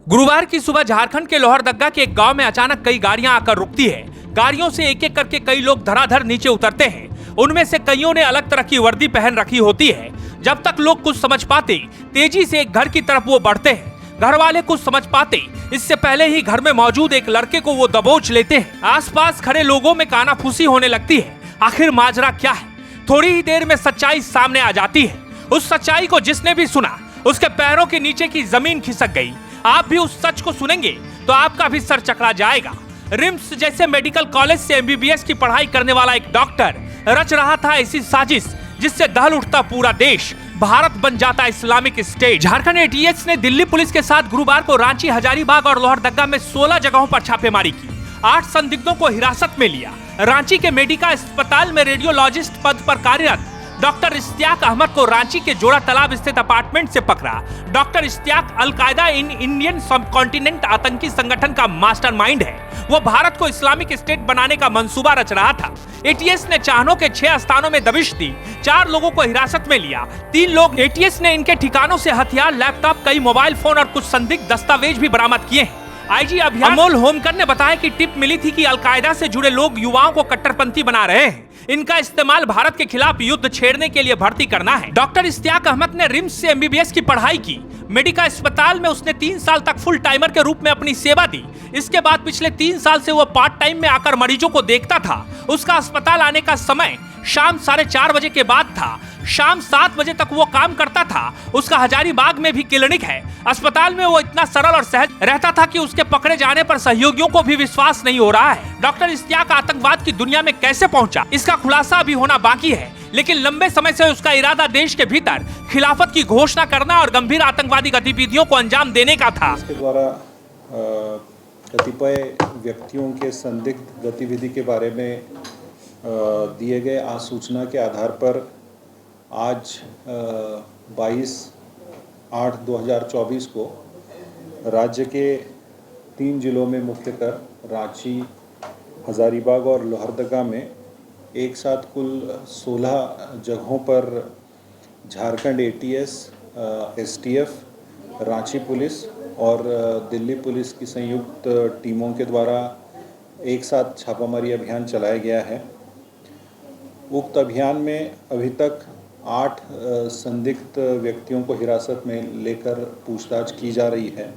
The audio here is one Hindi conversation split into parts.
गुरुवार की सुबह झारखंड के लोहरदग्गा के एक गांव में अचानक कई गाड़ियां आकर रुकती है। गाड़ियों से एक एक करके कई लोग धड़ाधड़ नीचे उतरते हैं। उनमें से कईयों ने अलग तरह की वर्दी पहन रखी होती है। जब तक लोग कुछ समझ पाते तेजी से एक घर की तरफ वो बढ़ते हैं। घर वाले कुछ समझ पाते इससे पहले ही घर में मौजूद एक लड़के को वो दबोच लेते हैं। आसपास खड़े लोगों में कानाफूसी होने लगती है। आखिर माजरा क्या है? थोड़ी ही देर में सच्चाई सामने आ जाती है। उस सच्चाई को जिसने भी सुना उसके पैरों के नीचे की जमीन खिसक गई। आप भी उस सच को सुनेंगे तो आपका भी सर चकरा जाएगा। रिम्स जैसे मेडिकल कॉलेज से एमबीबीएस की पढ़ाई करने वाला एक डॉक्टर रच रहा था ऐसी साजिश जिससे दहल उठता पूरा देश, भारत बन जाता इस्लामिक स्टेट। झारखंड एटीएस ने दिल्ली पुलिस के साथ गुरुवार को रांची, हजारीबाग और लोहरदग्गा में 16 जगहों पर छापेमारी की। 8 संदिग्धों को हिरासत में लिया। रांची के मेडिका अस्पताल में रेडियोलॉजिस्ट पद पर कार्यरत डॉक्टर इश्तियाक अहमद को रांची के जोड़ा तालाब स्थित अपार्टमेंट से पकड़ा। Doctor Ishtiyaq Al Qaeda in Indian subcontinent आतंकी संगठन का मास्टरमाइंड है। वो भारत को इस्लामिक स्टेट बनाने का मंसूबा रच रहा था। एटीएस ने चाहनों के 6 स्थानों में दबिश दी। 4 लोगों को हिरासत में लिया। 3 लोग एटीएस ने इनके ठिकानों से हथियार, लैपटॉप, कई मोबाइल फोन और कुछ संदिग्ध दस्तावेज भी बरामद किए हैं। आईजी अभियान अमोल होमकर ने बताया कि टिप मिली थी कि अलकायदा से जुड़े लोग युवाओं को कट्टरपंथी बना रहे हैं। इनका इस्तेमाल भारत के खिलाफ युद्ध छेड़ने के लिए भर्ती करना है। डॉक्टर इश्तियाक अहमद ने रिम्स से एमबीबीएस की पढ़ाई की। मेडिका अस्पताल में उसने 3 साल तक फुल टाइमर के रूप में अपनी सेवा दी। इसके बाद पिछले 3 साल से वो पार्ट टाइम में आकर मरीजों को देखता था। उसका अस्पताल आने का समय शाम 4:30 बजे के बाद था। शाम 7 बजे तक वो काम करता था। उसका हजारीबाग में भी क्लिनिक है। अस्पताल में वो इतना सरल और सहज रहता था कि उसके पकड़े जाने पर सहयोगियों को भी विश्वास नहीं हो रहा है। डॉक्टर इश्तियाक आतंकवाद की दुनिया में कैसे पहुंचा, इसका खुलासा अभी होना बाकी है। लेकिन लंबे समय से उसका इरादा देश के भीतर खिलाफत की घोषणा करना और गंभीर आतंकवादी गतिविधियों को अंजाम देने का था। इसके द्वारा कतिपय व्यक्तियों के संदिग्ध गतिविधि के बारे में दिए गए सूचना के आधार पर आज 22/8/2024 को राज्य के 3 जिलों में मुख्यतः रांची, हजारीबाग और लोहरदग्गा में एक साथ कुल 16 जगहों पर Jharkhand ATS, STF, Ranchi police और दिल्ली पुलिस की संयुक्त टीमों के द्वारा एक साथ छापामारी अभियान चलाया गया है। उक्त अभियान में अभी तक 8 संदिग्ध व्यक्तियों को हिरासत में लेकर पूछताछ की जा रही है।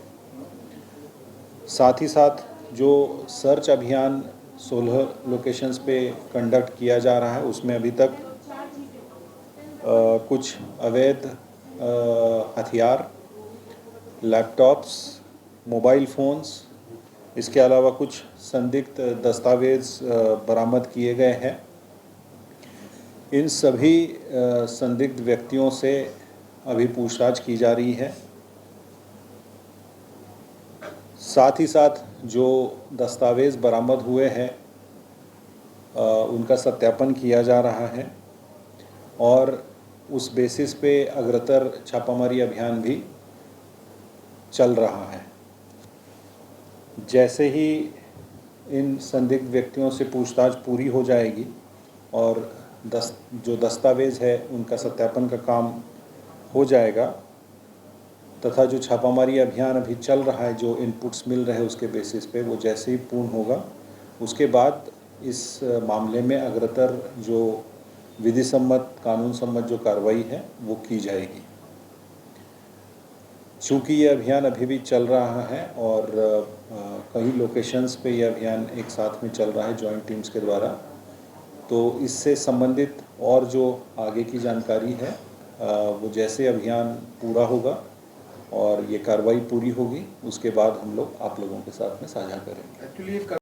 साथ ही साथ जो सर्च अभियान 16 लोकेशंस पे कंडक्ट किया जा रहा है उसमें अभी तक कुछ अवैध हथियार, लैपटॉप्स, मोबाइल फ़ोन्स, इसके अलावा कुछ संदिग्ध दस्तावेज़ बरामद किए गए हैं। इन सभी संदिग्ध व्यक्तियों से अभी पूछताछ की जा रही है। साथ ही साथ जो दस्तावेज़ बरामद हुए हैं उनका सत्यापन किया जा रहा है और उस बेसिस पे अग्रतर छापामारी अभियान भी चल रहा है। जैसे ही इन संदिग्ध व्यक्तियों से पूछताछ पूरी हो जाएगी और जो दस्तावेज़ है उनका सत्यापन का काम हो जाएगा तथा जो छापामारी अभियान अभी चल रहा है, जो इनपुट्स मिल रहे हैं उसके बेसिस पे वो जैसे ही पूर्ण होगा उसके बाद इस मामले में अग्रतर जो विधि सम्मत, कानून सम्मत जो कार्रवाई है वो की जाएगी। चूँकि ये अभियान अभी भी चल रहा है और कई लोकेशंस पे ये अभियान एक साथ में चल रहा है जॉइंट टीम्स के द्वारा, तो इससे संबंधित और जो आगे की जानकारी है वो जैसे अभियान पूरा होगा और ये कार्रवाई पूरी होगी उसके बाद हम लोग आप लोगों के साथ में साझा करेंगे।